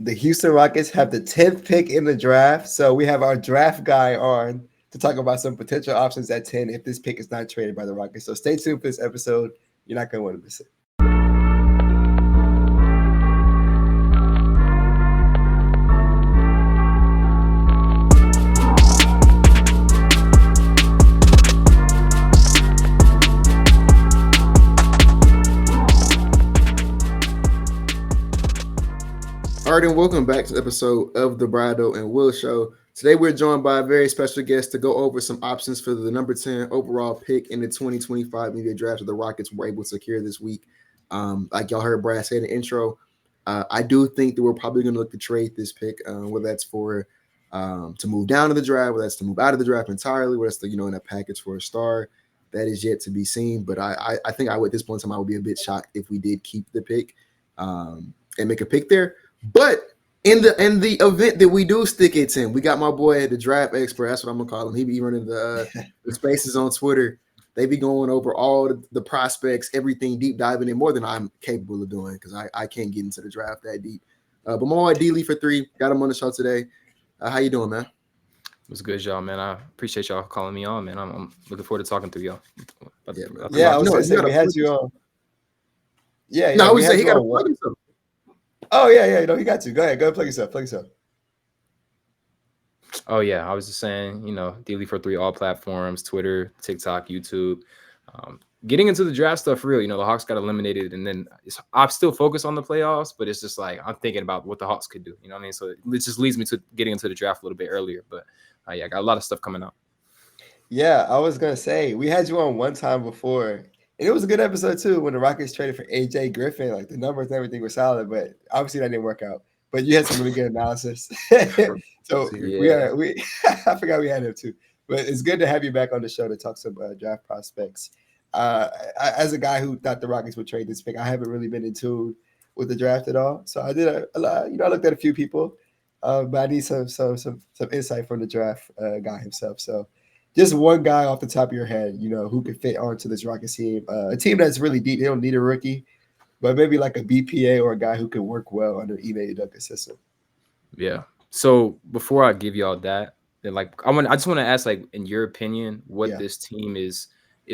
the Houston Rockets have the 10th pick in the draft. So we have our draft guy on to talk about some potential options at 10 if this pick is not traded by the Rockets. So stay tuned for this episode. You're not going to want to miss it. All right, and welcome back to the episode of the Bradeaux and Will Show. Today, we're joined by a very special guest to go over some options for the number 10 overall pick in the 2025 NBA draft that the Rockets were able to secure this week. Like y'all heard Brad say in the intro, I do think that we're probably going to look to trade this pick, whether that's for to move down to the draft, whether that's to move out of the draft entirely, whether that's to, in a package for a star. That is yet to be seen. But I think at this point in time, I would be a bit shocked if we did keep the pick and make a pick there. But in the event that we do stick at 10, we got my boy, the draft expert. That's what I'm gonna call him. He be running the spaces on Twitter. They be going over all the prospects, everything, deep diving in more than I'm capable of doing because I can't get into the draft that deep. But my boy D Lee for 3 got him on the show today. How you doing, man? What's good, y'all, man? I appreciate y'all calling me on, man. I'm looking forward to talking to y'all. I was gonna say we had you on. Yeah. No, I would say he got to plug himself. Oh, yeah. He got to. Go ahead, plug yourself. Oh, yeah. I was just saying, Daily for 3, all platforms, Twitter, TikTok, YouTube. Getting into the draft stuff, real. The Hawks got eliminated, and then I'm still focused on the playoffs, but it's just like I'm thinking about what the Hawks could do. You know what I mean? So it just leads me to getting into the draft a little bit earlier. But, I got a lot of stuff coming out. Yeah, I was going to say, we had you on one time before. And it was a good episode, too, when the Rockets traded for A.J. Griffin. Like, the numbers and everything were solid, but obviously that didn't work out. But you had some really good analysis. So we I forgot we had him, too. But it's good to have you back on the show to talk some draft prospects. As a guy who thought the Rockets would trade this pick, I haven't really been in tune with the draft at all. So I did a lot. I looked at a few people, but I need some insight from the draft guy himself. So just one guy off the top of your head, who could fit onto this Rockets team. A team that's really deep. They don't need a rookie, but maybe like a BPA or a guy who can work well under Ime Udoka's system. Yeah. So before I give y'all that, then I just want to ask, in your opinion, what this team is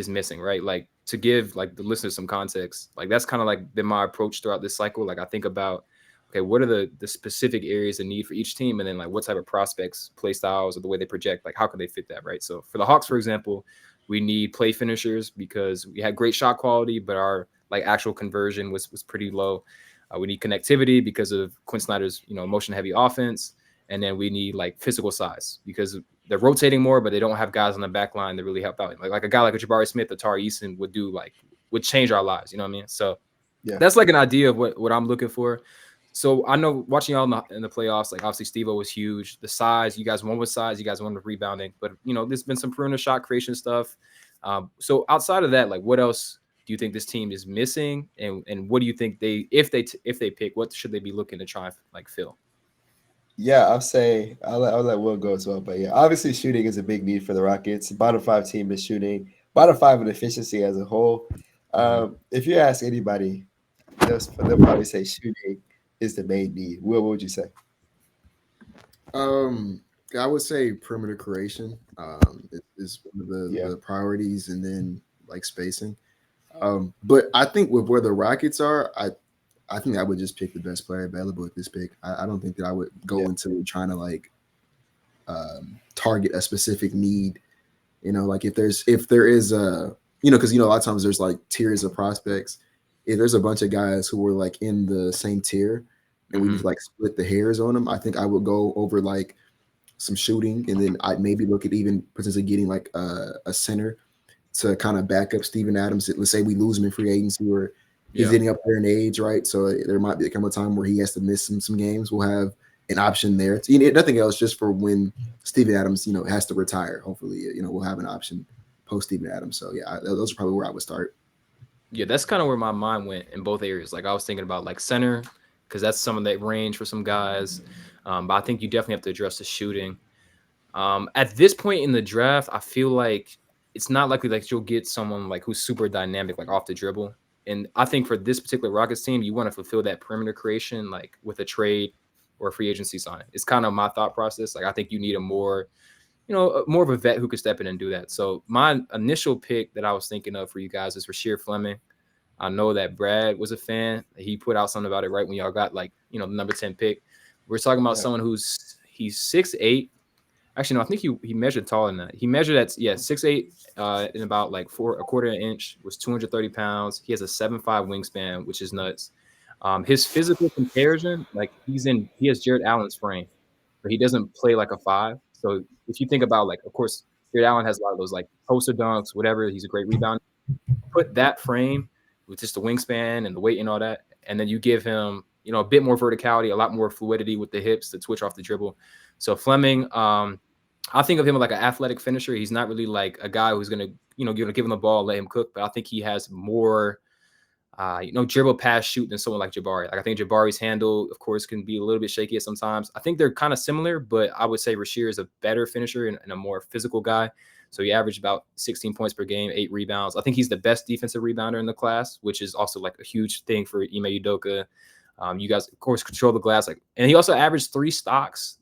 missing, right? Like, to give the listeners some context, that's kind of been my approach throughout this cycle. I think about, okay, what are the specific areas of need for each team? And then what type of prospects, play styles, or the way they project, how can they fit that, right? So for the Hawks, for example, we need play finishers because we had great shot quality, but our actual conversion was pretty low. We need connectivity because of Quinn Snyder's, motion heavy offense. And then we need physical size because they're rotating more, but they don't have guys on the back line that really help out. Like a guy like a Jabari Smith, or Tari Eason would change our lives. You know what I mean? So that's an idea of what I'm looking for. So I know watching y'all in the playoffs, obviously Steve-O was huge. The size, you guys won with size, you guys won with rebounding, but there's been some perimeter shot creation stuff. So outside of that, what else do you think this team is missing, and what do you think if they pick, what should they be looking to try and fill? Yeah, I'll let Will go as well. But yeah, obviously shooting is a big need for the Rockets. Bottom 5 team is shooting. Bottom 5 in efficiency as a whole. If you ask anybody, they'll probably say shooting is the main need. Will, what would you say? I would say perimeter creation is one of the priorities, and then spacing. But I think with where the Rockets are, I think I would just pick the best player available at this pick. I don't think that I would go into trying to target a specific need. If there is a because a lot of times there's tiers of prospects. If there's a bunch of guys who were in the same tier and we just split the hairs on them, I think I would go over some shooting, and then I'd maybe look at even potentially getting a center to kind of back up Steven Adams. Let's say we lose him in free agency, or he's getting up there in age, right? So there might be a time where he has to miss some games. We'll have an option there. Nothing else, just for when Steven Adams, has to retire. Hopefully, we'll have an option post Steven Adams. So yeah, those are probably where I would start. Yeah, that's kind of where my mind went in both areas. I was thinking about center, because that's some of that range for some guys. But I think you definitely have to address the shooting. At this point in the draft, I feel like it's not likely that you'll get someone who's super dynamic, off the dribble. And I think for this particular Rockets team, you want to fulfill that perimeter creation, with a trade or a free agency signing. It's kind of my thought process. Like I think you need a more, more of a vet who could step in and do that. So my initial pick that I was thinking of for you guys is Rashir Fleming. I know that Brad was a fan. He put out something about it right when y'all got like, the number 10 pick. We're talking about someone he's 6'8". Actually, no, I think he measured taller than that. He measured at 6'8", in about like a quarter of an inch, was 230 pounds. He has a 7'5" wingspan, which is nuts. His physical comparison, like he has Jared Allen's frame, but he doesn't play like a 5. So if you think about, like, of course, Jared Allen has a lot of those like poster dunks, whatever. He's a great rebounder. Put that frame with just the wingspan and the weight and all that, and then you give him, a bit more verticality, a lot more fluidity with the hips to twitch off the dribble. So Fleming, I think of him like an athletic finisher. He's not really like a guy who's gonna, give him the ball, let him cook. But I think he has more, dribble, pass, shoot than someone like Jabari. Like I think Jabari's handle, of course, can be a little bit shaky at sometimes. I think they're kind of similar, but I would say Rashir is a better finisher and a more physical guy. So he averaged about 16 points per game, 8 rebounds. I think he's the best defensive rebounder in the class, which is also like a huge thing for Ime Udoka. You guys, of course, control the glass. And he also averaged 3 stocks,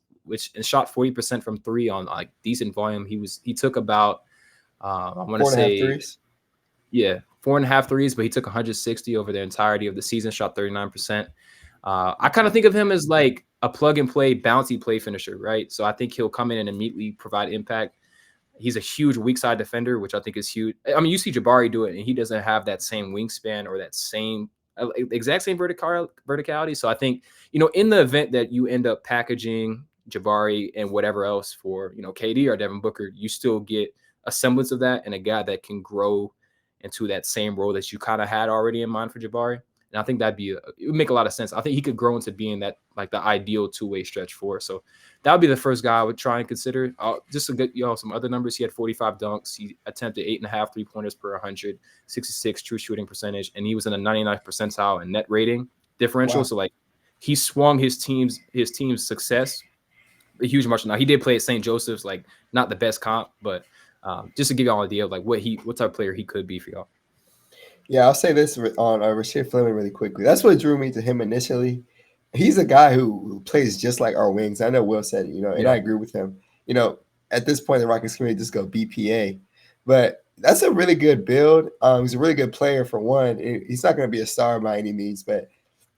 and shot 40% from 3 on like decent volume. He took about, I want to say, 4.5 threes, but he took 160 over the entirety of the season, shot 39%. I kind of think of him as like a plug and play, bouncy play finisher, right? So I think he'll come in and immediately provide impact. He's a huge weak side defender, which I think is huge. I mean, you see Jabari do it, and he doesn't have that same wingspan or that same exact same verticality. So I think, in the event that you end up packaging Jabari and whatever else for, KD or Devin Booker, you still get a semblance of that and a guy that can grow into that same role that you kind of had already in mind for Jabari. And I think it would make a lot of sense. I think he could grow into being that, like, the ideal two-way stretch for. So that would be the first guy I would try and consider. Just to get some other numbers, he had 45 dunks. He attempted 8.5 3-pointers per 100, 66 true shooting percentage, and he was in the 99th percentile in net rating differential. Wow. So like he swung his team's success a huge margin. Now he did play at St. Joseph's, like not the best comp, but just to give y'all an idea of like what type of player he could be for y'all. Yeah, I'll say this on Rashir Fleming really quickly. That's what drew me to him initially. He's a guy who plays just like our wings. I know Will said it, and I agree with him. At this point, the Rockets can just go BPA. But that's a really good build. He's a really good player for one. He's not going to be a star by any means, but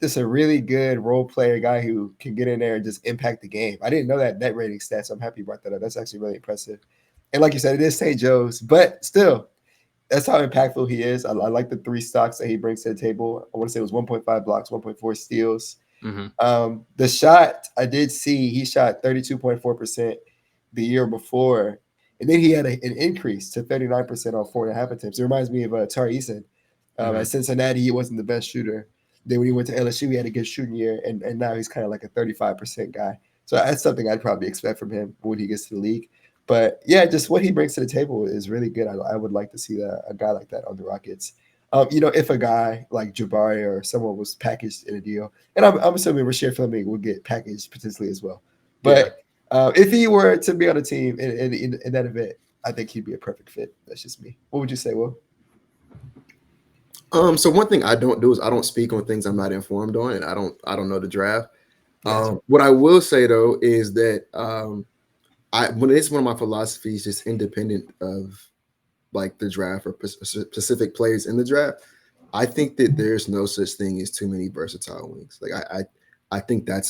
just a really good role player guy who can get in there and just impact the game. I didn't know that net rating stat, so I'm happy you brought that up. That's actually really impressive. And like you said, it is St. Joe's, but still, that's how impactful he is. I like the 3 stocks that he brings to the table. I want to say it was 1.5 blocks, 1.4 steals. Mm-hmm. The shot, I did see he shot 32.4% the year before. And then he had an increase to 39% on 4.5 attempts. It reminds me of Tari Eason. At Cincinnati, he wasn't the best shooter. Then when he went to LSU, he had a good shooting year. And now he's kind of like a 35% guy. So that's something I'd probably expect from him when he gets to the league. But yeah, just what he brings to the table is really good. I would like to see a guy like that on the Rockets. If a guy like Jabari or someone was packaged in a deal, and I'm assuming Rashir Fleming will get packaged potentially as well. But if he were to be on a team in that event, I think he'd be a perfect fit. That's just me. What would you say, Will? So one thing I don't do is I don't speak on things I'm not informed on, and I don't know the draft. What I will say though is that when it's one of my philosophies, just independent of like the draft or specific players in the draft, I think that there's no such thing as too many versatile wings. Like I think that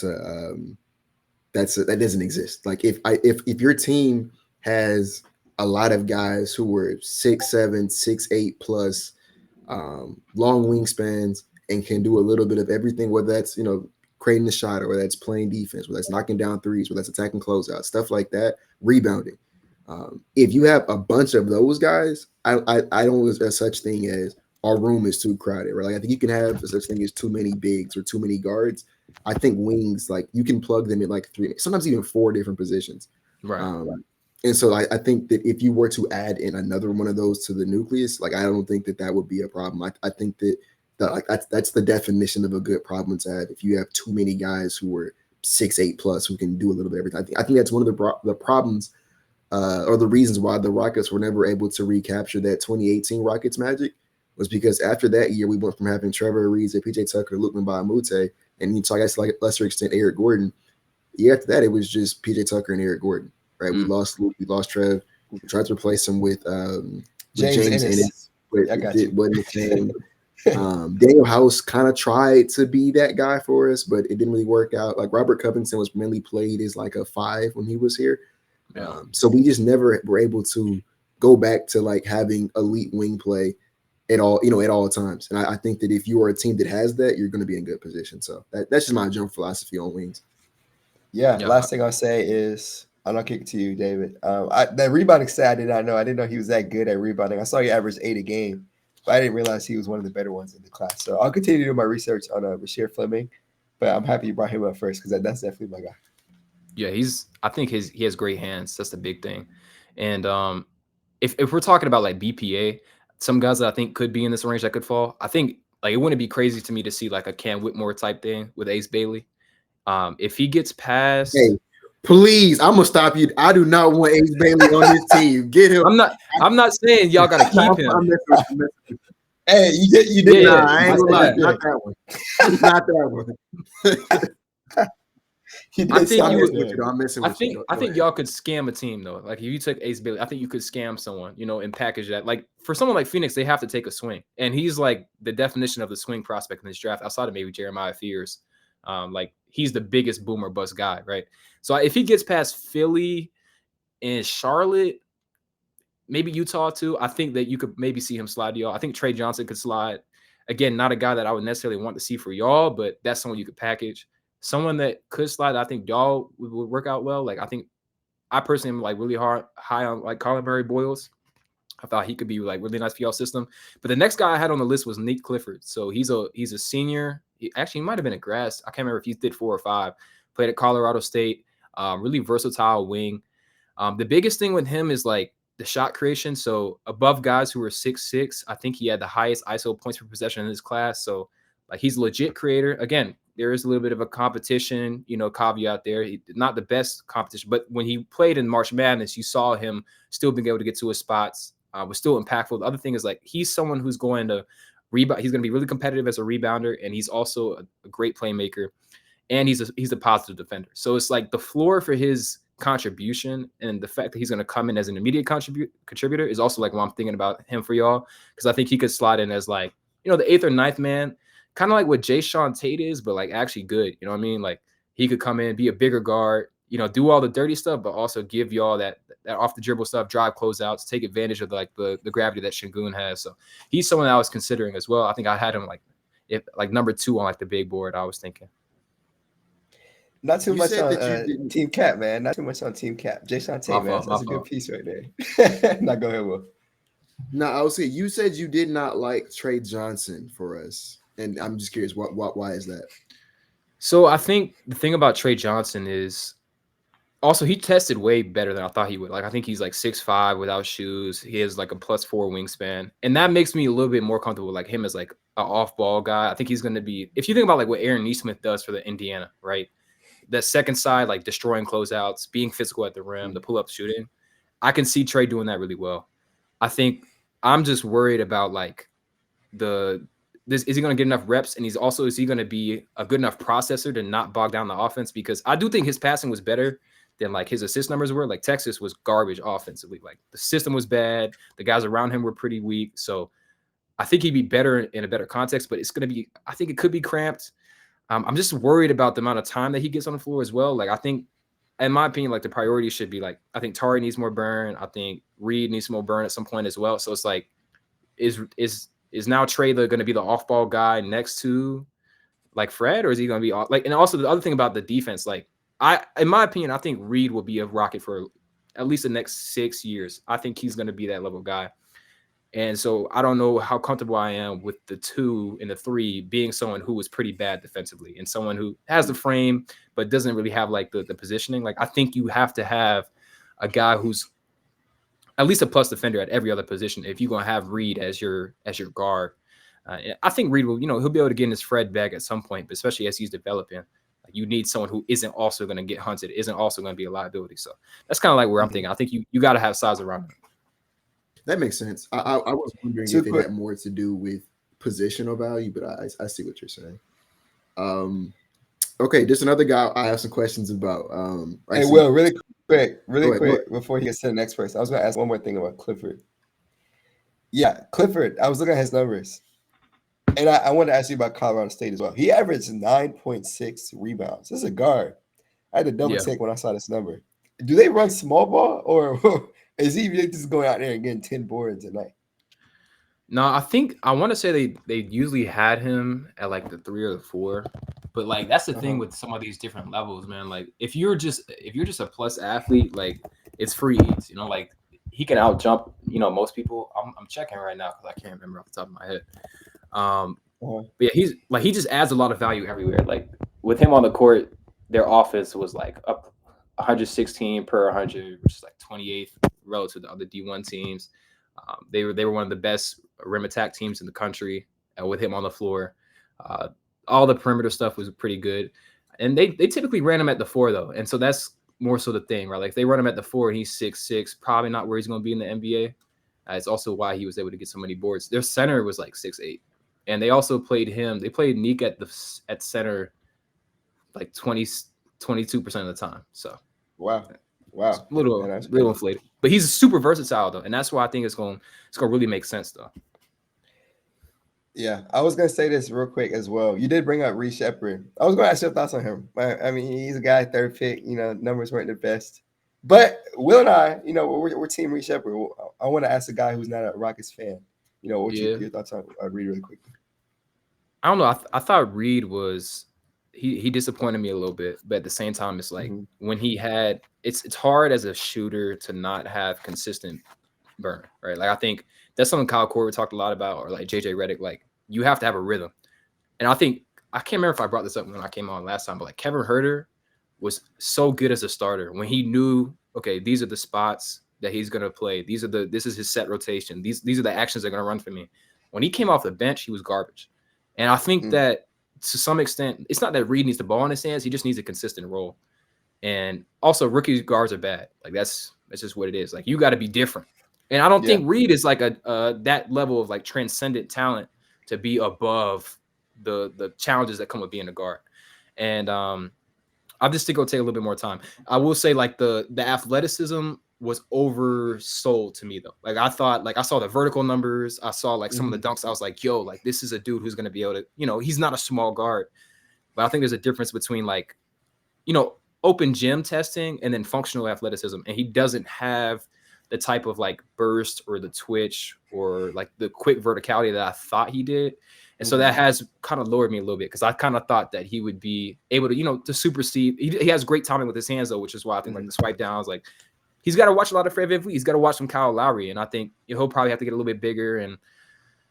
doesn't exist. Like if your team has a lot of guys who were 6'7", 6'8" plus, long wingspans and can do a little bit of everything, whether that's creating the shot, or whether that's playing defense, whether that's knocking down threes, whether that's attacking closeouts, stuff like that, rebounding. If you have a bunch of those guys, I don't think there's such thing as our room is too crowded, right? Like I think you can have such thing as too many bigs or too many guards. I think wings, like you can plug them in like 3, sometimes even 4 different positions. Right. And so I think that if you were to add in another one of those to the nucleus, like I don't think that would be a problem. I think that that's the definition of a good problem to have. If you have too many guys who are 6'8" plus who can do a little bit of everything, I think that's one of the problems or the reasons why the Rockets were never able to recapture that 2018 Rockets magic, was because after that year we went from having Trevor Ariza, PJ Tucker, Luke Mbah-a-Moute, and I guess like lesser extent Eric Gordon, year after that, it was just PJ Tucker and Eric Gordon. Right, we lost Luke, we lost Trev. We tried to replace him with James Ennis, but it wasn't the same. Daniel House kind of tried to be that guy for us, but it didn't really work out. Like Robert Covington was mainly played as like a 5 when he was here. So we just never were able to go back to like having elite wing play at all, at all times. And I think that if you are a team that has that, you're going to be in good position. So that's just my general philosophy on wings. Yeah. Last thing I'll say is, I'm not kicking to you, David. That rebounding stat I did not know. I didn't know he was that good at rebounding. I saw he averaged 8 a game, but I didn't realize he was one of the better ones in the class. So I'll continue to do my research on Rashir Fleming, but I'm happy you brought him up first because that's definitely my guy. Yeah, I think he has great hands. That's the big thing. And if we're talking about like BPA, some guys that I think could be in this range that could fall, I think like it wouldn't be crazy to me to see like a Cam Whitmore type thing with Ace Bailey. If he gets past, hey, please, I'm gonna stop you. I do not want Ace Bailey on this team. Get him. I'm not saying y'all gotta keep him. Hey, you did. Nah, I ain't gonna lie. Not that one. Not that one. I think y'all could scam a team though. Like if you took Ace Bailey, I think you could scam someone, and package that. Like for someone like Phoenix, they have to take a swing, and he's like the definition of the swing prospect in this draft, outside of maybe Jeremiah Fears. Like he's the biggest boomer bust guy, right? So if he gets past Philly and Charlotte, maybe Utah too, I think that you could maybe see him slide to y'all. I think Trey Johnson could slide. Again, not a guy that I would necessarily want to see for y'all, but that's someone you could package. Someone that could slide, I think y'all would work out well. Like I personally am like really high on like Colin Murray Boyles. I thought he could be like really nice for y'all system. But the next guy I had on the list was Nate Clifford. So he's a senior. He might have been a grass. I can't remember if he did 4 or 5. Played at Colorado State. Really versatile wing. The biggest thing with him is like the shot creation. So above guys who are 6'6", I think he had the highest ISO points per possession in his class. So like he's a legit creator. Again, there is a little bit of a competition, caveat there. Not the best competition, but when he played in March Madness, you saw him still being able to get to his spots. Was still impactful. The other thing is like he's someone who's going to rebound. He's going to be really competitive as a rebounder, and he's also a great playmaker, and he's a positive defender. So it's like the floor for his contribution and the fact that he's going to come in as an immediate contributor is also like what I'm thinking about him for y'all, because I think he could slide in as like the 8th or 9th man. Kind of like what Jay Sean Tate is, but like actually good. You know what I mean? Like he could come in, be a bigger guard, do all the dirty stuff, but also give y'all that off the dribble stuff, drive closeouts, take advantage of like the gravity that Şengün has. So he's someone I was considering as well. I think I had him like number 2 on like the big board. I was thinking. Not too much on Team Cap, man. Not too much on Team Cap. Jay Sean Tate, man. That's a good piece right there. Now go ahead, Will. No, I was saying you said you did not like Trey Johnson for us. And I'm just curious, why is that? So I think the thing about Trey Johnson is also he tested way better than I thought he would. Like I think he's like 6'5" without shoes. He has like a +4 wingspan, and that makes me a little bit more comfortable with like him as like an off-ball guy. I think he's going to be. If you think about like what Aaron Nesmith does for the Indiana, right? That second side, like destroying closeouts, being physical at the rim, the pull-up shooting. I can see Trey doing that really well. I think I'm just worried about like is he going to get enough reps? And is he going to be a good enough processor to not bog down the offense? Because I do think his passing was better than like his assist numbers were. Like Texas was garbage offensively. Like the system was bad. The guys around him were pretty weak. So I think he'd be better in a better context, but I think it could be cramped. I'm just worried about the amount of time that he gets on the floor as well. Like I think, in my opinion, like the priority should be like, I think Tari needs more burn. I think Reed needs more burn at some point as well. So it's like, is now Trey going to be the off-ball guy next to like Fred, or is he going to be like? And also the other thing about the defense, like in my opinion, I think Reed will be a Rocket for at least the next 6 years. I think he's going to be that level guy. And so I don't know how comfortable I am with the 2 and the 3 being someone who was pretty bad defensively and someone who has the frame but doesn't really have like the positioning. Like I think you have to have a guy who's at least a plus defender at every other position if you're going to have Reed as your guard. I think Reed will, he'll be able to get in his Fred bag at some point, but especially as he's developing. Like you need someone who isn't also going to get hunted, isn't also going to be a liability. So that's kind of like where I'm thinking. I think you got to have size around him. That makes sense. I was wondering if it had more to do with positional value, but I see what you're saying. Okay, just another guy I have some questions about. Hey, Will, really quick, Go ahead. before he gets to the next person, I was going to ask one more thing about Clifford. Yeah, Clifford, I was looking at his numbers. And I want to ask you about Colorado State as well. He averaged 9.6 rebounds. This is a guard. I had to double check when I saw this number. Do they run small ball, or is he really just going out there and getting 10 boards a night? No, I want to say they usually had him at like the 3 or the 4, but like that's the thing with some of these different levels, man. Like if you're just a plus athlete, like it's free eats, you know, like he can out jump, you know, most people. I'm checking right now because I can't remember off the top of my head. But yeah, he's like he just adds a lot of value everywhere. Like with him on the court, their offense was like up 116 per 100, which is like 28th relative to other D1 teams. They were one of the best rim attack teams in the country with him on the floor. All the perimeter stuff was pretty good, and they typically ran him at the 4 though, and so that's more so the thing, right? Like if they run him at the 4 and he's 6'6", probably not where he's going to be in the NBA. It's also why he was able to get so many boards. Their center was like 6'8", and they also played him. They played Neek at center like 22% of the time. So wow, it's a little inflated, but he's super versatile though, and that's why I think it's gonna really make sense though. Yeah, I was gonna say this real quick as well. You did bring up Reece Sheppard. I was gonna ask your thoughts on him. I mean, he's a guy 3rd pick. You know, numbers weren't the best, but Will and I, you know, we're team Reece Sheppard. I want to ask a guy who's not a Rockets fan. You know, what's your thoughts on Reed really quickly? I don't know. I thought Reed was he disappointed me a little bit, but at the same time, it's like when he had it's hard as a shooter to not have consistent burn, right? Like I think that's something Kyle Korver talked a lot about, or like JJ Redick. Like you have to have a rhythm, and I think I can't remember if I brought this up when I came on last time, but like Kevin Huerter was so good as a starter when he knew, okay, these are the spots that he's gonna play. This is his set rotation. These are the actions that are gonna run for me. When he came off the bench, he was garbage, and I think that to some extent, it's not that Reed needs the ball in his hands; he just needs a consistent role. And also, rookie guards are bad. Like that's just what it is. Like you got to be different. And I don't think Reed is like that level of like transcendent talent to be above the challenges that come with being a guard. And I just think it'll take a little bit more time. I will say like the athleticism was oversold to me though. Like I thought, like I saw the vertical numbers, I saw like some of the dunks. I was like, yo, like this is a dude who's gonna be able to, you know, he's not a small guard, but I think there's a difference between like, you know, open gym testing and then functional athleticism, and he doesn't have the type of like burst or the twitch or like the quick verticality that I thought he did. And so that has kind of lowered me a little bit because I kind of thought that he would be able to, you know, to supersede. He has great timing with his hands though, which is why I think like the swipe down is like he's got to watch a lot of Fred VanVleet. He's got to watch some Kyle Lowry, and I think he'll probably have to get a little bit bigger. And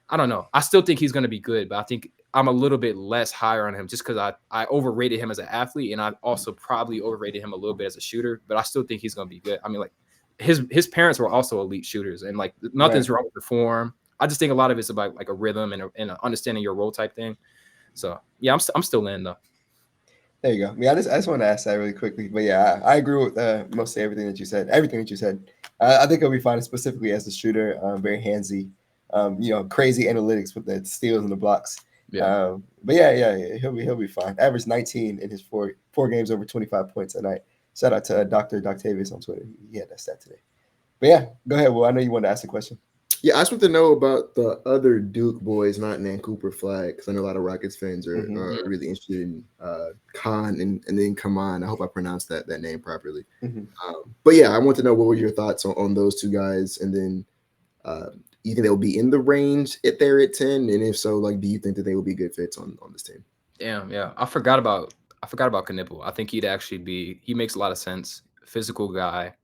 I don't know. I still think he's going to be good, but I think I'm a little bit less higher on him just because I overrated him as an athlete, and I also probably overrated him a little bit as a shooter. But I still think he's going to be good. I mean, like his parents were also elite shooters, and like nothing's wrong with the form. I just think a lot of it's about like a rhythm and understanding your role type thing. So yeah, I'm still in though. There you go. Yeah, I just want to ask that really quickly, but yeah, I agree with mostly everything that you said. I think he'll be fine, specifically as a shooter. Very handsy. You know, crazy analytics with the steals and the blocks. Yeah. But yeah, he'll be fine. Averaged 19 in his four games over 25 points a night. Shout out to Dr. Doctavius on Twitter. He had that stat today. But yeah, go ahead. Well, I know you wanted to ask a question. Yeah, I just want to know about the other Duke boys not named Cooper Flag, because I know a lot of Rockets fans are really interested in Khan and then Kaman. I hope I pronounced that name properly. But yeah, I want to know what were your thoughts on those two guys, and then you think they'll be in the range at 10, and if so, like, do you think that they will be good fits on this team? Damn, yeah, I forgot about Knipple. I think he makes a lot of sense. Physical guy.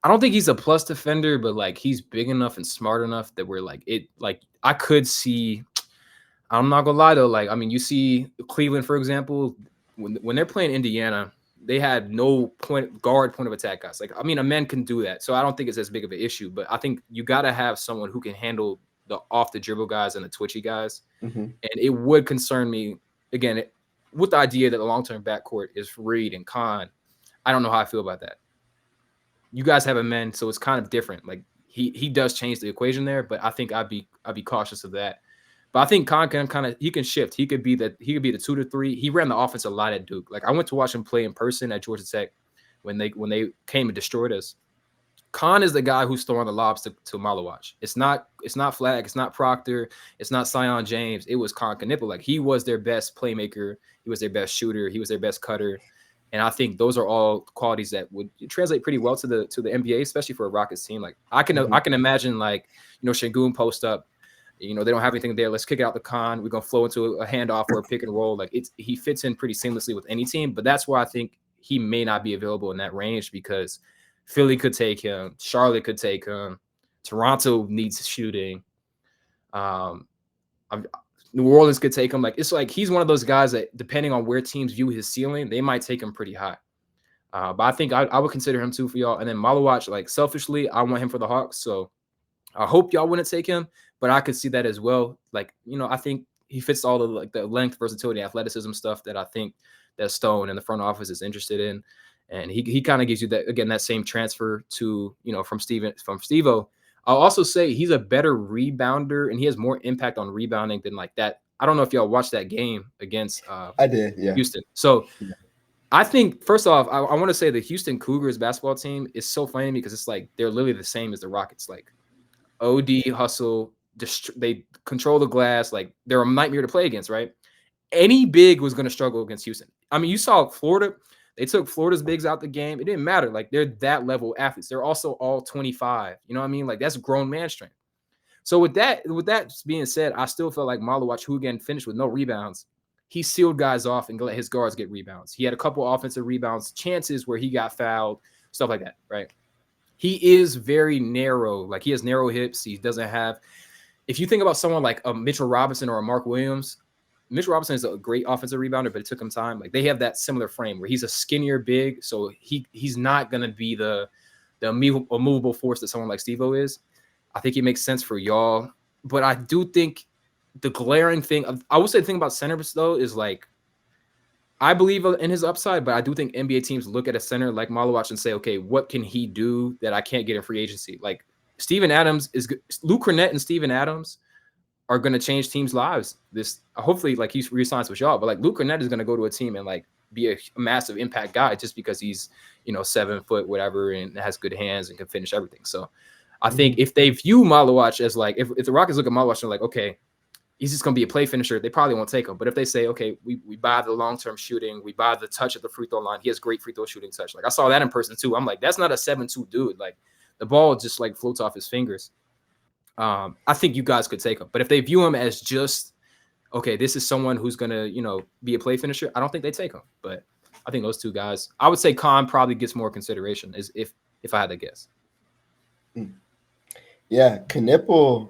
I don't think he's a plus defender, but like he's big enough and smart enough that we're like it. Like I could see. I'm not gonna lie though. Like I mean, you see Cleveland, for example, when they're playing Indiana, they had no point of attack guys. Like I mean, a man can do that, so I don't think it's as big of an issue. But I think you got to have someone who can handle the off the dribble guys and the twitchy guys. And it would concern me again with the idea that the long term backcourt is Reed and Khan. I don't know how I feel about that. You guys have a man, so it's kind of different. Like he does change the equation there, but I think I'd be cautious of that. But I think Khan he can shift. He could be the 2 to 3. He ran the offense a lot at Duke. Like I went to watch him play in person at Georgia Tech when they came and destroyed us. Khan is the guy who's throwing the lobs to Malawach. It's not Flag, it's not Proctor, it's not Sion James. It was Khan Knipple. Like he was their best playmaker, he was their best shooter, he was their best cutter. And I think those are all qualities that would translate pretty well to the NBA, especially for a Rockets team. Like I can imagine like, Şengün post up, they don't have anything there. Let's kick it out the Khan. We're gonna flow into a handoff or a pick and roll. Like he fits in pretty seamlessly with any team. But that's why I think he may not be available in that range because Philly could take him. Charlotte could take him. Toronto needs shooting. New Orleans could take him. Like it's like he's one of those guys that, depending on where teams view his ceiling, they might take him pretty high. But I think I would consider him too for y'all. And then Malawach, like selfishly, I want him for the Hawks. So I hope y'all wouldn't take him, but I could see that as well. Like, I think he fits all the length, versatility, athleticism stuff that I think that Stone and the front office is interested in. And he kind of gives you that same transfer to, from Steve-O. I'll also say he's a better rebounder and he has more impact on rebounding than like that. I don't know if y'all watched that game against I did, yeah. Houston. So I think, first off, I want to say the Houston Cougars basketball team is so funny because it's like they're literally the same as the Rockets. Like OD, hustle, they control the glass. Like they're a nightmare to play against, right? Any big was going to struggle against Houston. I mean, you saw Florida. They took Florida's bigs out the game. It didn't matter. Like they're that level athletes. They're also all 25. You know what I mean? Like that's grown man strength. So with that being said, I still felt like Malawach, who again finished with no rebounds, he sealed guys off and let his guards get rebounds. He had a couple offensive rebounds chances where he got fouled, stuff like that, right? He is very narrow. Like he has narrow hips. He doesn't have. If you think about someone like a Mitchell Robinson or a Mark Williams, Mitchell Robinson is a great offensive rebounder, but it took him time. Like they have that similar frame where he's a skinnier big, so he's not gonna be the immovable force that someone like Steve-O is. I think it makes sense for y'all, but I do think the glaring thing, I would say the thing about centers though is like I believe in his upside, but I do think NBA teams look at a center like Malawach and say, okay, what can he do that I can't get in free agency? Like Steven Adams is good. Luke Cornett and Steven Adams are going to change teams' lives. Hopefully, like he re-signs with y'all, but like Luke Cornett is going to go to a team and like be a massive impact guy just because he's 7 foot whatever and has good hands and can finish everything. So I think if they view Malawach as like if the Rockets look at Malawach and like, okay, he's just going to be a play finisher, they probably won't take him. But if they say, okay, we buy the long-term shooting, we buy the touch at the free throw line, he has great free throw shooting touch. Like I saw that in person too. I'm like, that's not a 7'2" dude. Like the ball just like floats off his fingers. I think you guys could take him. But if they view him as just, okay, this is someone who's going to, be a play finisher, I don't think they take him. But I think those two guys, I would say Khan probably gets more consideration if I had to guess. Yeah, Knipple.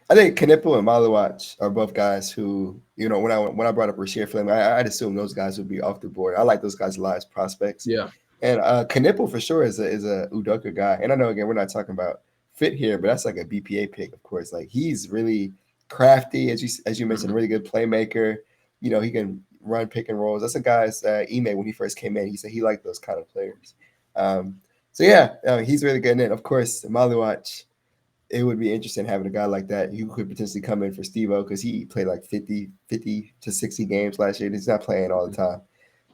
I think Knipple and Malawach are both guys who, when I brought up Rashir Fleming, I'd assume those guys would be off the board. I like those guys a lot as prospects. Yeah. And Knipple for sure is a Udoka guy. And I know, again, we're not talking about fit here, but that's like a BPA pick, of course. Like he's really crafty, as you mentioned, really good playmaker. He can run pick and rolls. That's a guy's Ime when he first came in. He said he liked those kind of players. He's really good. And then, of course, Malawach, it would be interesting having a guy like that. You could potentially come in for Steve-O because he played like 50 to 60 games last year. He's not playing all the time.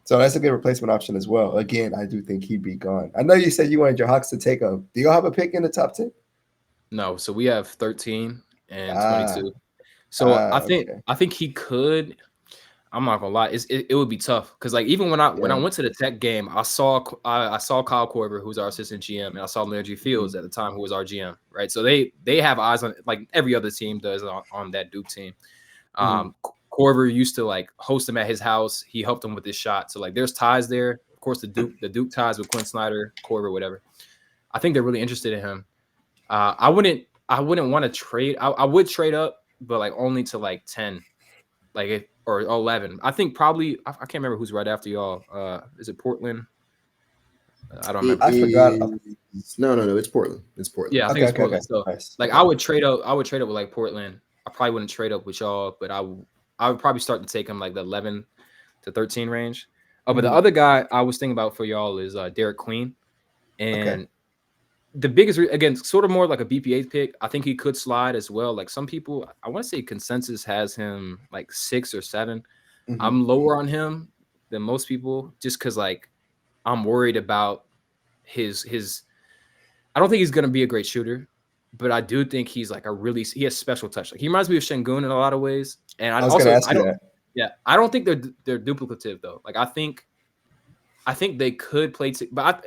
So that's a good replacement option as well. Again, I do think he'd be gone. I know you said you wanted your Hawks to take him. Do y'all have a pick in the top 10? No. So we have 13 and 22. So I think he could. I'm not gonna lie, it would be tough because like even when I went to the Tech game, I saw Kyle Korver, who's our assistant GM, and I saw Landry Fields at the time, who was our GM, right? So they have eyes on like every other team does on that Duke team. Korver used to like host him at his house. He helped him with his shot. So like there's ties there. Of course, the Duke ties with Quinn Snyder, Korver, whatever. I think they're really interested in him. I wouldn't want to trade. I would trade up, but like only to like 10, or 11. I think probably I can't remember who's right after y'all. Is it Portland? I don't remember. I forgot. No, it's Portland. It's Portland. Yeah, I think it's Portland. So nice. Like I would trade up with like Portland. I probably wouldn't trade up with y'all, but I would probably start to take him like the 11 to 13 range. But the other guy I was thinking about for y'all is Derek Queen. And the biggest again, sort of more like a BPA pick. I think he could slide as well. Like some people, I want to say consensus has him like 6 or 7. Mm-hmm. I'm lower on him than most people just because like I'm worried about his. I don't think he's gonna be a great shooter, but I do think he's like he has special touch. Like he reminds me of Şengün in a lot of ways. And I was gonna ask you that. Yeah, I don't think they're duplicative though. Like I think they could play, but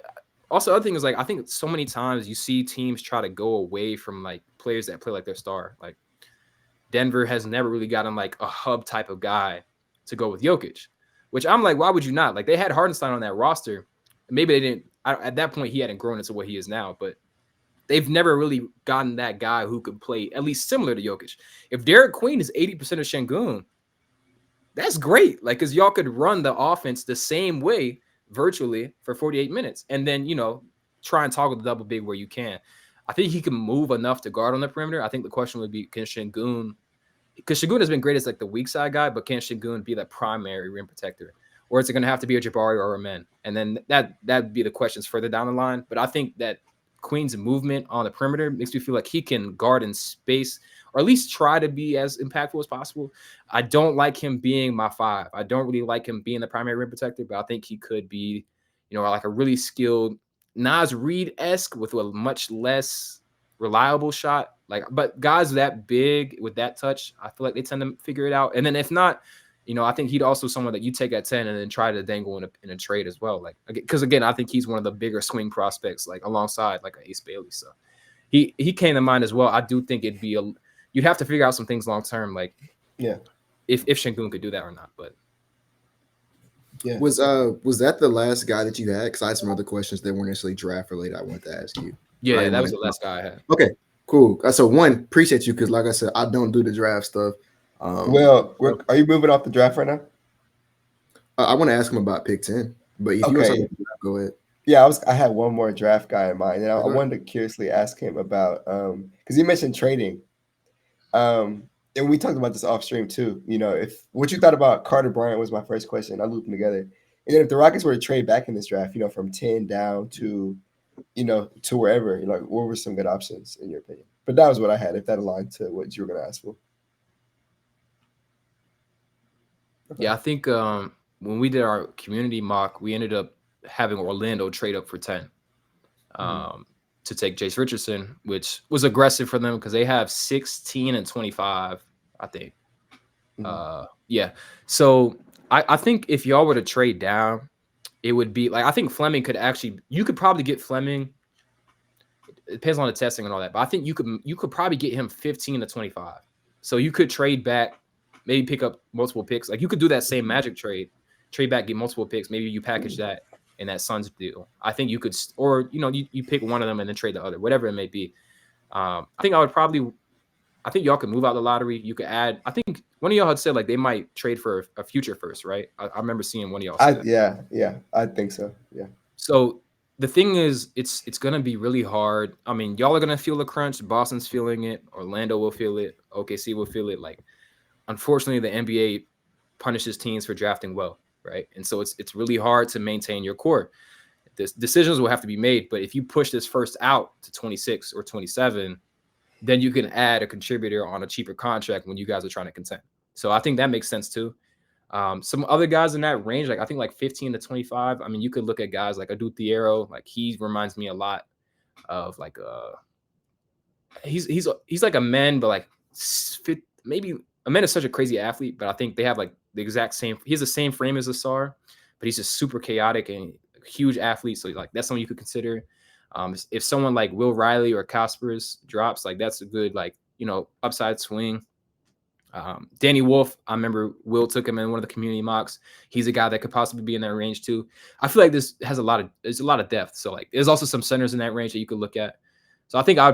also other thing is like I think so many times you see teams try to go away from like players that play like their star. Like Denver has never really gotten like a hub type of guy to go with Jokic, which I'm like, why would you not? Like they had Hardenstein on that roster. Maybe they didn't. At that point, he hadn't grown into what he is now, but they've never really gotten that guy who could play at least similar to Jokic. If Derek Queen is 80% of Şengün, that's great. Like, because y'all could run the offense the same way virtually for 48 minutes and then, try and toggle the double big where you can. I think he can move enough to guard on the perimeter. I think the question would be, can Şengün, because Şengün has been great as like the weak side guy, but can Şengün be the primary rim protector? Or is it going to have to be a Jabari or a Man? And then that'd be the questions further down the line. But I think that Queen's movement on the perimeter makes me feel like he can guard in space or at least try to be as impactful as possible. I don't like him being my 5. I don't really like him being the primary rim protector, but I think he could be, like a really skilled Nas Reed-esque with a much less reliable shot. But guys that big with that touch, I feel like they tend to figure it out. And then if not, I think he'd also someone that you take at 10 and then try to dangle in a trade as well. Like, because again, I think he's one of the bigger swing prospects, like alongside like Ace Bailey. So he came to mind as well. I do think it'd be you'd have to figure out some things long term, like if Şengün could do that or not. But yeah, was that the last guy that you had? Because I had some other questions that weren't necessarily draft related. I wanted to ask you. Yeah, that was the last guy I had. Okay, cool. So one, appreciate you because like I said, I don't do the draft stuff. Are you moving off the draft right now? I want to ask him about pick 10, but if you want to go ahead. Yeah, I had one more draft guy in mind, and I wanted to curiously ask him about because you mentioned trading, and we talked about this off stream too. If what you thought about Carter Bryant was my first question. I looped them together, and then if the Rockets were to trade back in this draft, from 10 down to, to wherever, what were some good options in your opinion? But that was what I had. If that aligned to what you were going to ask for. Yeah, I think when we did our community mock, we ended up having Orlando trade up for 10 to take Jace Richardson, which was aggressive for them because they have 16 and 25, I think. Yeah. So I think if y'all were to trade down, it would be like I think Fleming you could probably get Fleming. It depends on the testing and all that, but I think you could probably get him 15 to 25. So you could trade back, maybe pick up multiple picks. Like you could do that same Magic trade back, get multiple picks. Maybe you package that in that Suns deal. I think you could, or you pick one of them and then trade the other, whatever it may be. I think y'all could move out the lottery. You could add. I think one of y'all had said like they might trade for a future first, right? I remember seeing one of y'all say that. Yeah, I think so. Yeah. So the thing is, it's gonna be really hard. I mean, y'all are gonna feel the crunch. Boston's feeling it. Orlando will feel it. OKC will feel it. Like, unfortunately, the NBA punishes teams for drafting well, right? And so it's really hard to maintain your core. Decisions will have to be made, but if you push this first out to 26 or 27, then you can add a contributor on a cheaper contract when you guys are trying to contend. So I think that makes sense too. Some other guys in that range, like I think like 15 to 25. I mean, you could look at guys like Adu Thiero. Like he reminds me a lot of like he's like a man, but like maybe a man is such a crazy athlete, but I think they have like the exact same. He has the same frame as Asar, but he's just super chaotic and huge athlete. So like that's someone you could consider. If someone like Will Riley or Kaspers drops, like that's a good like upside swing. Danny Wolf, I remember Will took him in one of the community mocks. He's a guy that could possibly be in that range too. I feel like this has a lot of depth. So like there's also some centers in that range that you could look at. So I think I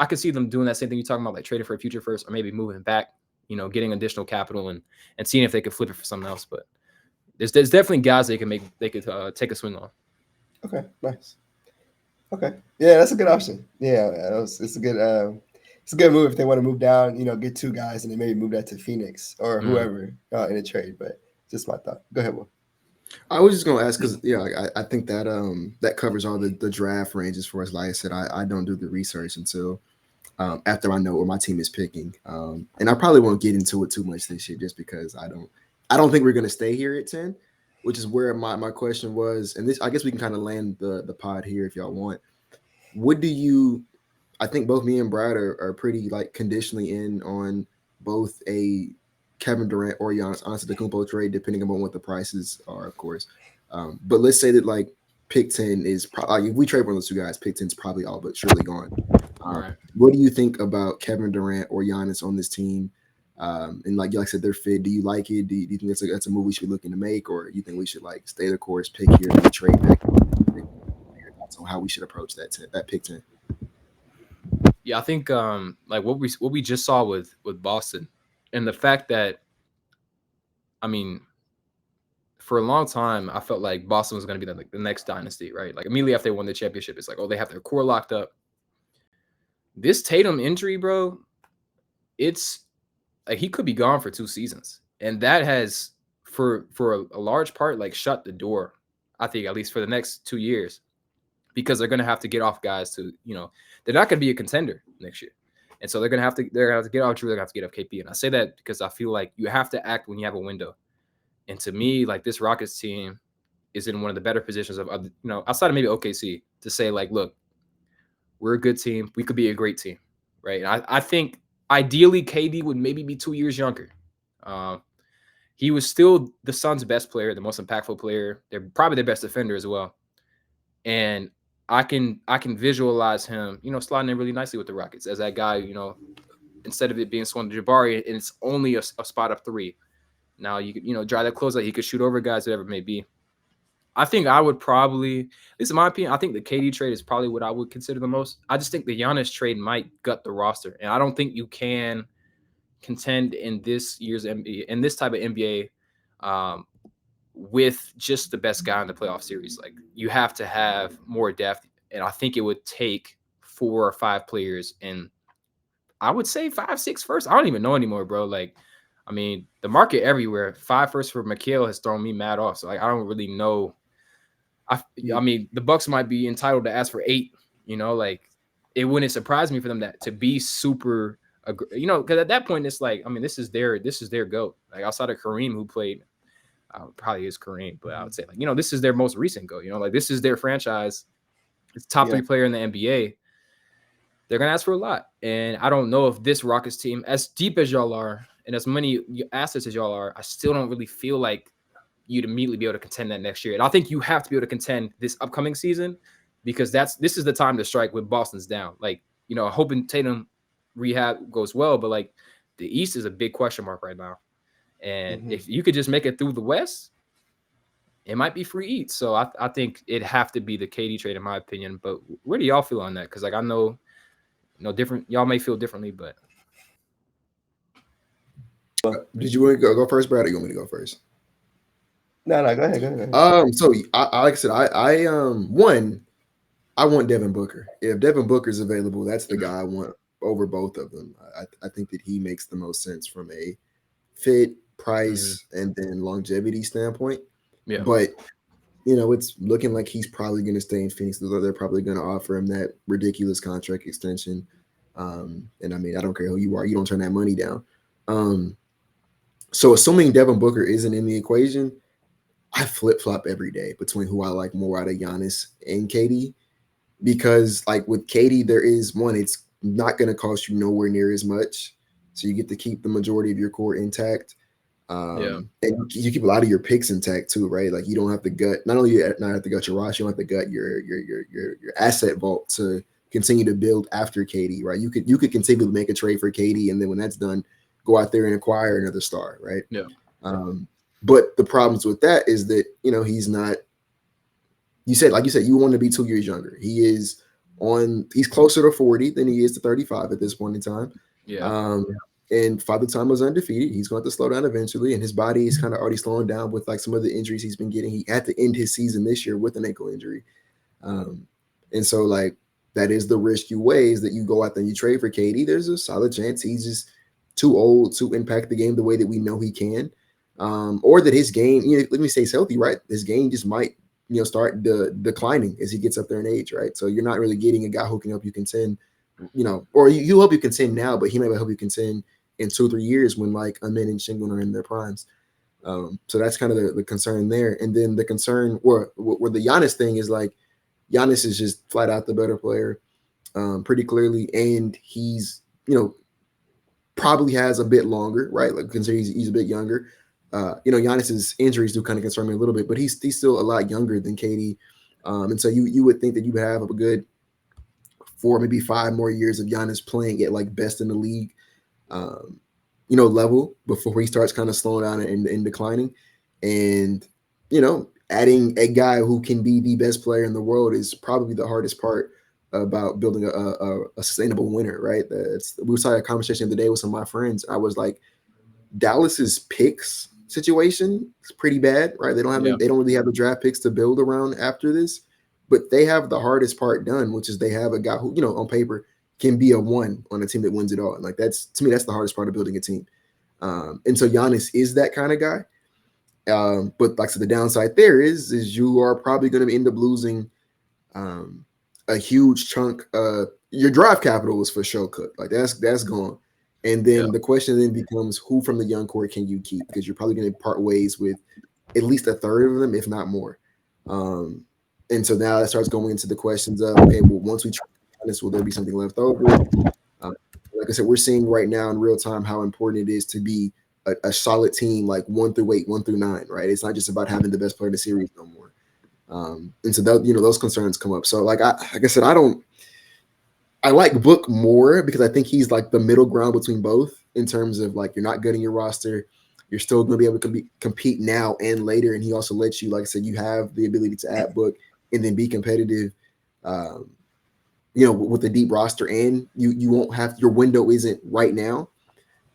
could see them doing that same thing you're talking about, like trading for a future first, or maybe moving back, getting additional capital and seeing if they could flip it for something else. But there's definitely guys they could take a swing on. Okay, nice. Okay, yeah, that's a good option. Yeah, it's a good move if they want to move down. Get 2 guys and then maybe move that to Phoenix or whoever in a trade. But just my thought. Go ahead, Will. I was just gonna ask because I think that that covers all the draft ranges for us. Like I said, I don't do the research until after I know what my team is picking, and I probably won't get into it too much this year just because I don't think we're gonna stay here at 10, which is where my question was, and this I guess we can kind of land the pod here if y'all want. What do you? I think both me and Brad are pretty like conditionally in on both a Kevin Durant or Giannis Antetokounmpo trade, depending upon what the prices are, of course. But let's say that like pick 10 is probably if we trade one of those two guys, pick 10 is probably all but surely gone. Right. What do you think about Kevin Durant or Giannis on this team? And like I said, they're fit. Do you like it? Do you think that's a move we should be looking to make, or you think we should like stay the course, pick here, maybe trade back? So how we should approach that pick 10? Yeah, I think like what we just saw with Boston, and the fact that, I mean, for a long time I felt like Boston was going to be the next dynasty, right? Like immediately after they won the championship, it's like, oh, they have their core locked up. This Tatum injury, bro, it's like he could be gone for 2 seasons, and that has for a large part like shut the door, I think, at least for the next 2 years, because they're going to have to get off guys to, they're not going to be a contender next year. And so they're going to have to get off Drew, they're going to have to get off KP. And I say that because I feel like you have to act when you have a window. And to me, like this Rockets team is in one of the better positions of outside of maybe OKC to say like, look, we're a good team. We could be a great team, right? And I think ideally KD would maybe be 2 years younger. He was still the Suns' best player, the most impactful player. They're probably their best defender as well. And I can visualize him, sliding in really nicely with the Rockets as that guy, instead of it being Swan Jabari, and it's only a spot up 3. Now you could, dry that close out. He could shoot over guys, whatever it may be. I think I would probably, at least in my opinion, I think the KD trade is probably what I would consider the most. I just think the Giannis trade might gut the roster, and I don't think you can contend in this year's NBA, in this type of NBA, with just the best guy in the playoff series. Like you have to have more depth, and I think it would take 4 or 5 players, and I would say 5, 6 first. I don't even know anymore, bro. Like, I mean, the market everywhere. 5 first for Mikal has thrown me mad off. So like, I don't really know. I mean, the Bucks might be entitled to ask for 8. Like it wouldn't surprise me for them to be super. Because at that point it's like, I mean, this is their GOAT. Like outside of Kareem, who played, probably is Kareem, but I would say like, this is their most recent GOAT. Like this is their franchise. It's top 3 player in the NBA. They're gonna ask for a lot, and I don't know if this Rockets team, as deep as y'all are and as many assets as y'all are, I still don't really feel like you'd immediately be able to contend that next year. And I think you have to be able to contend this upcoming season, because this is the time to strike when Boston's down. Like, hoping Tatum rehab goes well, but like the East is a big question mark right now. And if you could just make it through the West, it might be free eats. So I think it'd have to be the KD trade, in my opinion. But where do y'all feel on that? Because like I know different. Y'all may feel differently, but did you want to go first, Brad, or you want me to go first? No, go ahead. So I like I said, I want Devin Booker. If Devin Booker's available, that's the guy I want over both of them. I think that he makes the most sense from a fit, price, and then longevity standpoint. Yeah. But it's looking like he's probably going to stay in Phoenix. They're probably going to offer him that ridiculous contract extension. And I mean, I don't care who you are, you don't turn that money down. So assuming Devin Booker isn't in the equation, I flip-flop every day between who I like more out of Giannis and KD, because like with KD, there is one, it's not going to cost you nowhere near as much. So you get to keep the majority of your core intact. And you keep a lot of your picks intact too, right? Like you don't have to gut, not only you not have to gut your roster, you don't have to gut your asset vault to continue to build after KD, right? You could continue to make a trade for KD, and then when that's done, go out there and acquire another star, right? Yeah. But the problems with that is that, he's not, you said, you want to be 2 years younger. He's closer to 40 than he is to 35 at this point in time. Yeah. And Father Time was undefeated. He's going to slow down eventually, and his body is kind of already slowing down with like some of the injuries he's been getting. He had to end his season this year with an ankle injury. And so like that is the risk you weigh, is that you go out there and you trade for KD. There's a solid chance he's just too old to impact the game the way that we know he can. or that his game, let me say, it's healthy, right? His game just might, start declining as he gets up there in age, right? So you're not really getting a guy who can help you contend, or you help you contend now, but he may help you contend in 2 or 3 years when like Amin and Shingun are in their primes. So that's kind of the concern there. And then the concern where the Giannis thing is like, Giannis is just flat out the better player, pretty clearly, and he's probably has a bit longer, right? Like consider he's a bit younger. Giannis's injuries do kind of concern me a little bit, but he's still a lot younger than KD, and so you would think that you would have a good 4, maybe 5 more years of Giannis playing at like best in the league, level before he starts kind of slowing down and declining. And adding a guy who can be the best player in the world is probably the hardest part about building a sustainable winner, right? We was having a conversation the other day with some of my friends. I was like, Dallas's picks situation is pretty bad, right? They don't really have the draft picks to build around after this, but they have the hardest part done, which is they have a guy who, on paper can be a 1 on a team that wins it all. And like that's the hardest part of building a team. And so Giannis is that kind of guy. But like I said, the downside there is you are probably going to end up losing a huge chunk. Your draft capital is for sure cooked. Like that's gone. And then the question then becomes, who from the young core can you keep? Because you're probably going to part ways with at least a third of them, if not more. And so now that starts going into the questions of, okay, well, once we try this, will there be something left over? Like I said, we're seeing right now in real time how important it is to be a solid team, like 1 through 8, 1 through 9, right? It's not just about having the best player in the series no more. And so that, those concerns come up. So like I said, I like Book more because I think he's like the middle ground between both in terms of like you're not gutting your roster, you're still going to be able to compete now and later, and he also lets you, like I said, you have the ability to add Book and then be competitive. With a deep roster, and you won't have, your window isn't right now.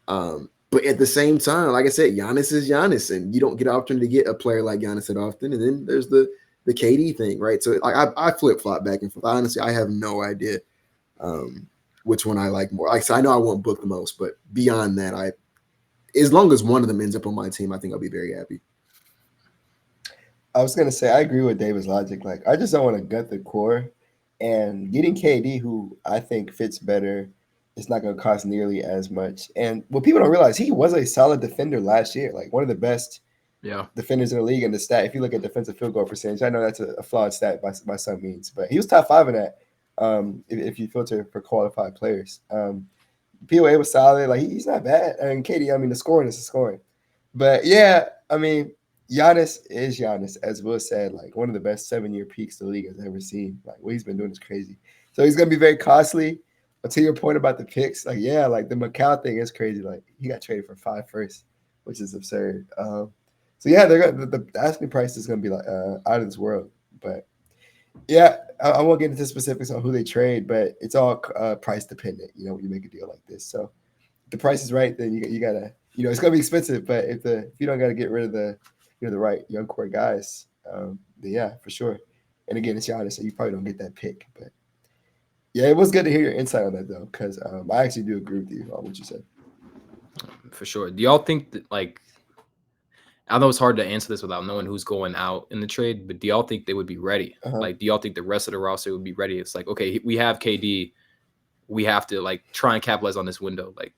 But at the same time, like I said, Giannis is Giannis, and you don't get an opportunity to get a player like Giannis that often. And then there's the KD thing, right? So like I flip flop back and forth. Honestly, I have no idea which one I like more. Like I said, I know I want Book the most, but beyond that, as long as one of them ends up on my team, I think I'll be very happy. I was gonna say I agree with David's logic. Like I just don't want to gut the core. And getting KD, who I think fits better, it's not going to cost nearly as much. And what people don't realize, he was a solid defender last year, like one of the best defenders in the league. In the stat, if you look at defensive field goal percentage, I know that's a flawed stat by some means, but he was top 5 in that. If you filter for qualified players, POA was solid. Like he's not bad. And KD, I mean, the scoring is the scoring. But yeah, I mean, Giannis is Giannis, as Will said, like one of the best 7-year peaks the league has ever seen. Like what he's been doing is crazy. So he's gonna be very costly. But to your point about the picks, like yeah, like the Macau thing is crazy. Like he got traded for 5 firsts, which is absurd. So yeah, they're gonna, the asking price is gonna be like out of this world. But yeah, I won't get into specifics on who they trade, but it's all price dependent. When you make a deal like this. So if the price is right, then you gotta, it's gonna be expensive. But if you don't gotta get rid of the right young core guys, then yeah, for sure. And again, it's Giannis, so you probably don't get that pick. But yeah, it was good to hear your insight on that though, because I actually do agree with you on what you said. For sure. Do y'all think that, like, I know it's hard to answer this without knowing who's going out in the trade, but do y'all think they would be ready? Like, do y'all think the rest of the roster would be ready? It's like, okay, we have KD, we have to like try and capitalize on this window. Like,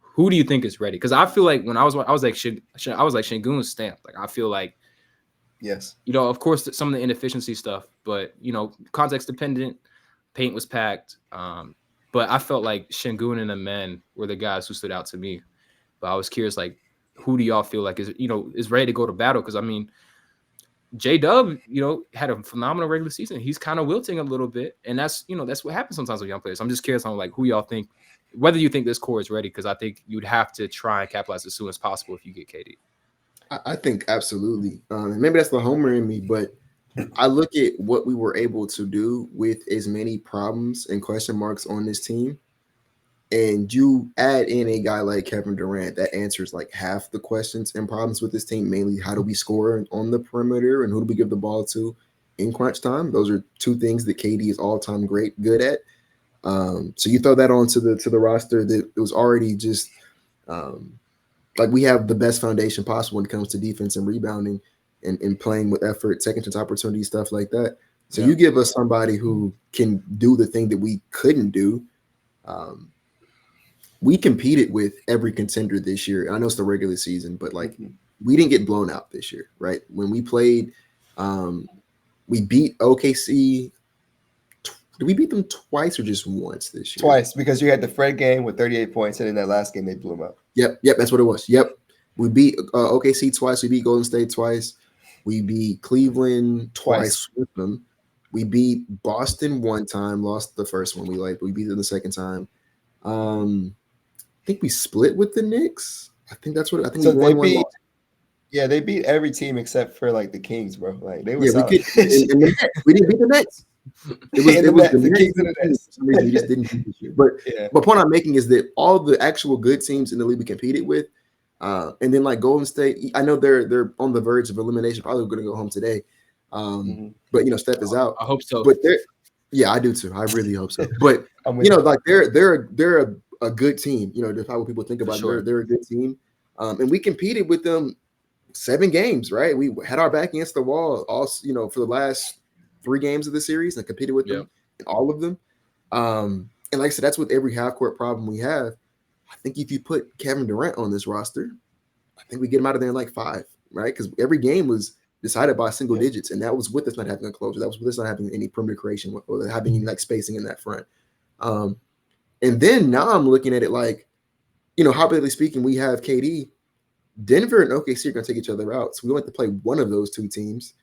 who do you think is ready? Because I feel like when I was like Şengün's stamped. Like I feel like, yes, of course some of the inefficiency stuff, but context dependent. Paint was packed, but I felt like Şengün and the men were the guys who stood out to me. But I was curious, like, who do y'all feel like is ready to go to battle? Because I mean, J-Dub, had a phenomenal regular season. He's kind of wilting a little bit, and that's what happens sometimes with young players. I'm just curious on like who y'all think. Whether you think this core is ready, because I think you'd have to try and capitalize as soon as possible if you get KD. I think absolutely. Maybe that's the homer in me, but I look at what we were able to do with as many problems and question marks on this team, and you add in a guy like Kevin Durant that answers like half the questions and problems with this team, mainly how do we score on the perimeter and who do we give the ball to in crunch time. Those are 2 things that KD is all-time good at. So you throw that onto the roster that it was already just like we have the best foundation possible when it comes to defense and rebounding and playing with effort, second chance opportunities, stuff like that. So you give us somebody who can do the thing that we couldn't do. We competed with every contender this year. I know it's the regular season, but like we didn't get blown out this year, right? When we played, we beat OKC. Did we beat them twice or just once this year? Twice, because you had the Fred game with 38 points, and in that last game they blew them up. Yep, that's what it was. Yep, we beat OKC twice. We beat Golden State twice. We beat Cleveland twice with them. We beat Boston one time, lost the first one. We beat them the second time. I think we split with the Knicks. I think that's what I think. So we won one. Yeah, they beat every team except for like the Kings, bro. Like they were solid. We didn't beat the Nets. It was the Kings and the Nets. For some reason, we just didn't beat this year. But the point I'm making is that all the actual good teams in the league we competed with, and then like Golden State, I know they're on the verge of elimination. Probably going to go home today. But Steph is out. I hope so. But yeah, I do too. I really hope so. But like they're a good team. That's how people think about it. They're a good team. And we competed with them 7 games, right? We had our back against the wall all, for the last 3 games of the series and competed with them in all of them. And like I said, that's with every half-court problem we have. I think if you put Kevin Durant on this roster, I think we get him out of there in like 5, right? Because every game was decided by single digits, and that was with us not having a closer. That was with us not having any perimeter creation or having any like spacing in that front. And then now I'm looking at it like, hypothetically speaking, we have KD. Denver and OKC are going to take each other out. So we want to play one of those 2 teams.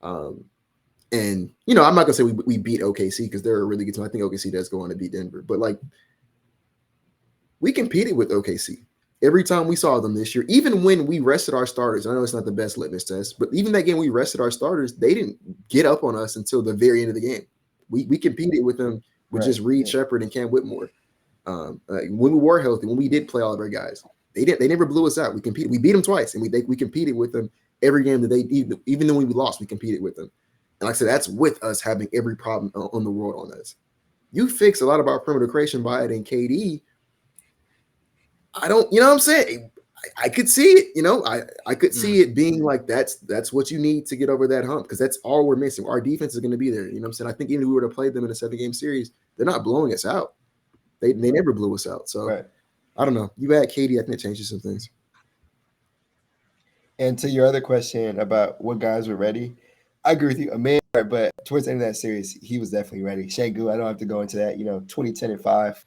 And, I'm not going to say we beat OKC because they're a really good team. I think OKC does go on to beat Denver. But, like, we competed with OKC every time we saw them this year. Even when we rested our starters, I know it's not the best litmus test, but even that game we rested our starters, they didn't get up on us until the very end of the game. We competed with them with just Reed Shepherd and Cam Whitmore. When we were healthy, when we did play all of our guys, they never blew us out. We competed. We beat them twice, and we competed with them every game that they even though we lost, we competed with them. And like I said, that's with us having every problem on the world on us. You fix a lot of our perimeter creation by adding KD. I don't, what I'm saying? I could see it, I could see it being like that's what you need to get over that hump because that's all we're missing. Our defense is going to be there. You know what I'm saying? I think even if we were to play them in a 7-game series, they're not blowing us out. They never blew us out. So I don't know. You add KD, I think it changes some things. And to your other question about what guys were ready, I agree with you. Amir, but towards the end of that series, he was definitely ready. Şengün, I don't have to go into that. 2010 and 5.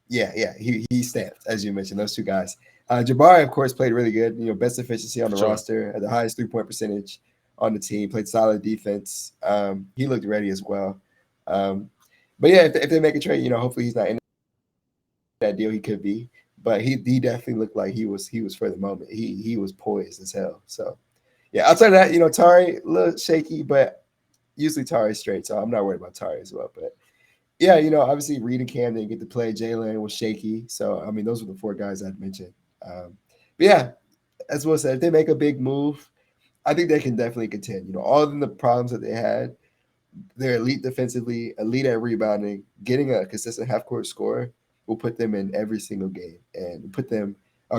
He stamped, as you mentioned, those 2 guys. Jabari, of course, played really good. Best efficiency on the roster, had the highest 3-point percentage on the team, played solid defense. He looked ready as well. But yeah, if they make a trade, hopefully he's not in that deal. He could be, but he definitely looked like he was for the moment. He was poised as hell. So yeah, outside of that, Tari a little shaky, but usually Tari's straight, so I'm not worried about Tari as well. But yeah, obviously Reed and Cam didn't get to play. Jalen was shaky, so I mean those were the 4 guys I'd mentioned. But yeah, as Will said, if they make a big move, I think they can definitely contend. All of the problems that they had. They're elite defensively, elite at rebounding, getting a consistent half-court score will put them in every single game and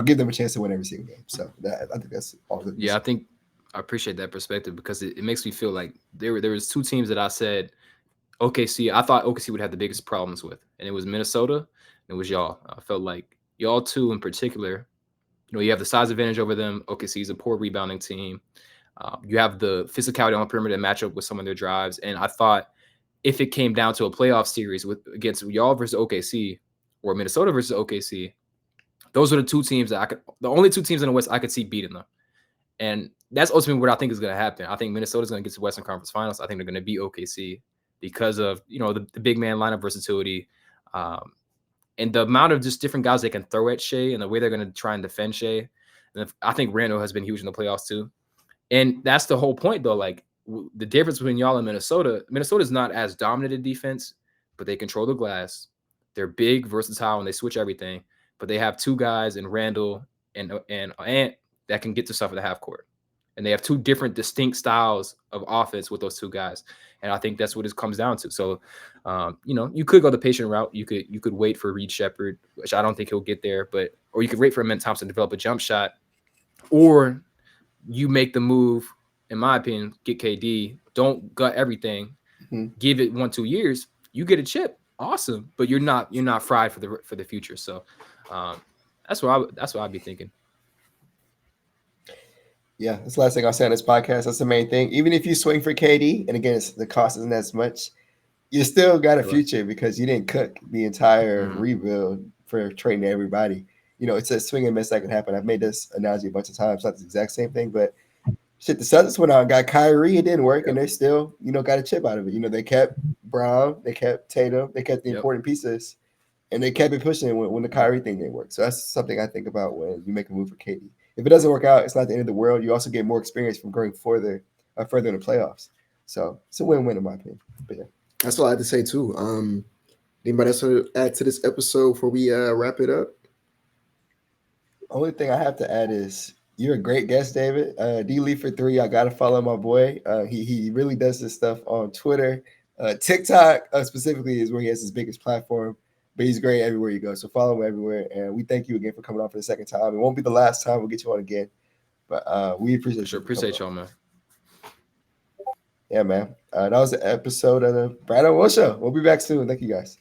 give them a chance to win every single game. So I think that's all good. Yeah, I appreciate that perspective because it makes me feel like there was 2 teams that I said OKC. I thought OKC would have the biggest problems with, and it was Minnesota and it was y'all. I felt like y'all 2 in particular. You have the size advantage over them. OKC is a poor rebounding team. You have the physicality on the perimeter to match up with some of their drives. And I thought if it came down to a playoff series against y'all versus OKC or Minnesota versus OKC, those are the 2 teams that the only 2 teams in the West I could see beating them. And that's ultimately what I think is going to happen. I think Minnesota's going to get to Western Conference Finals. I think they're going to beat OKC because of, the big man lineup versatility and the amount of just different guys they can throw at Shea and the way they're going to try and defend Shea. And I think Randall has been huge in the playoffs too. And that's the whole point, though. Like the difference between y'all and Minnesota is not as dominant in defense, but they control the glass. They're big, versatile, and they switch everything. But they have 2 guys in Randall and Ant that can get to stuff at the half court. And they have two different distinct styles of offense with those two guys. And I think that's what it comes down to. So, you could go the patient route. You could wait for Reed Shepherd, which I don't think he'll get there, or you could wait for Amen Thompson to develop a jump shot, or you make the move, in my opinion, get KD, don't gut everything, give it 1-2 years, you get a chip. Awesome. But you're not fried for the future. So that's what I'd be thinking. Yeah, that's the last thing I'll say on this podcast. That's the main thing. Even if you swing for KD, and again, the cost isn't as much, you still got a future because you didn't cook the entire rebuild for trading everybody. It's a swing and miss that can happen. I've made this analogy a bunch of times. Not the exact same thing, but shit, the Celtics went out and got Kyrie. It didn't work, and they still, got a chip out of it. They kept Brown, they kept Tatum, they kept the important pieces, and they kept it pushing when the Kyrie thing didn't work. So that's something I think about when you make a move for KD. If it doesn't work out, it's not the end of the world. You also get more experience from going further in the playoffs. So it's a win-win in my opinion. But yeah, that's all I had to say too. Anybody else want to add to this episode before we wrap it up? Only thing I have to add is you're a great guest, David. D Lee for 3. I gotta follow my boy. He really does this stuff on Twitter. TikTok specifically is where he has his biggest platform. But he's great everywhere you go. So follow him everywhere. And we thank you again for coming on for the second time. It won't be the last time. We'll get you on again. But we appreciate you. Appreciate y'all, man. Yeah, man. That was the episode of the Bradeaux Show. We'll be back soon. Thank you, guys.